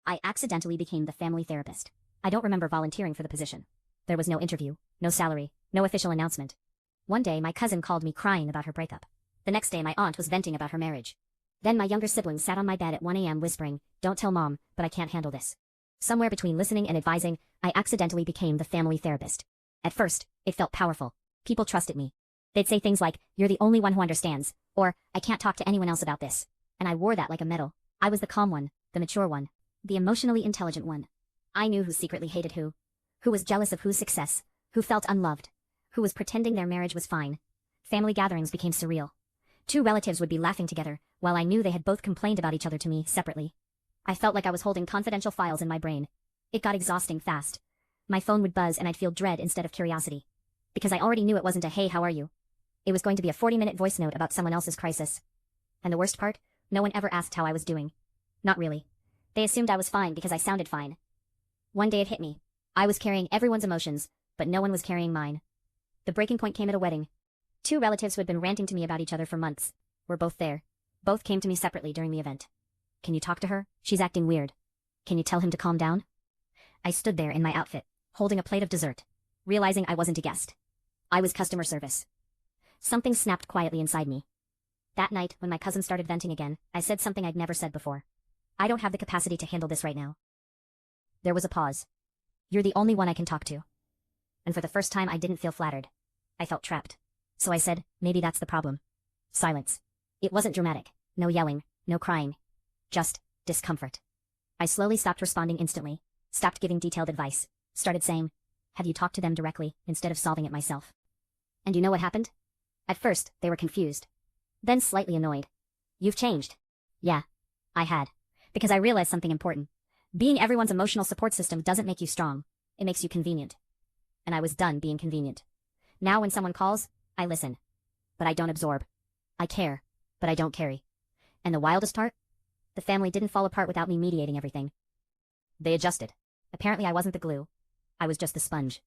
I accidentally became the family therapist. I don't remember volunteering for the position. There was no interview, no salary, no official announcement. One day my cousin called me crying about her breakup. The next day my aunt was venting about her marriage. Then my younger sibling sat on my bed at 1 a.m. whispering, "Don't tell mom, but I can't handle this." Somewhere between listening and advising, I accidentally became the family therapist. At first, it felt powerful. People trusted me. They'd say things like, "You're the only one who understands," or "I can't talk to anyone else about this." And I wore that like a medal. I was the calm one, the mature one, the emotionally intelligent one. I knew who secretly hated who was jealous of whose success, who felt unloved, who was pretending their marriage was fine. Family gatherings became surreal. Two relatives would be laughing together, while I knew they had both complained about each other to me separately. I felt like I was holding confidential files in my brain. It got exhausting fast. My phone would buzz and I'd feel dread instead of curiosity. Because I already knew it wasn't a "Hey, how are you?" It was going to be a 40-minute voice note about someone else's crisis. And the worst part? No one ever asked how I was doing. Not really. They assumed I was fine because I sounded fine. One day it hit me. I was carrying everyone's emotions, but no one was carrying mine. The breaking point came at a wedding. Two relatives who had been ranting to me about each other for months were both there. Both came to me separately during the event. "Can you talk to her? She's acting weird. Can you tell him to calm down?" I stood there in my outfit, holding a plate of dessert, realizing I wasn't a guest. I was customer service. Something snapped quietly inside me. That night, when my cousin started venting again, I said something I'd never said before. "I don't have the capacity to handle this right now." There was a pause. "You're the only one I can talk to." And for the first time I didn't feel flattered. I felt trapped. So I said, "Maybe that's the problem." Silence. It wasn't dramatic. No yelling, no crying. Just discomfort. I slowly stopped responding instantly, stopped giving detailed advice, started saying, "Have you talked to them directly, instead of solving it myself?" And you know what happened? At first, they were confused. Then slightly annoyed. "You've changed." Yeah, I had. Because I realized something important. Being everyone's emotional support system doesn't make you strong. It makes you convenient. And I was done being convenient. Now when someone calls, I listen. But I don't absorb. I care, but I don't carry. And the wildest part? The family didn't fall apart without me mediating everything. They adjusted. Apparently I wasn't the glue. I was just the sponge.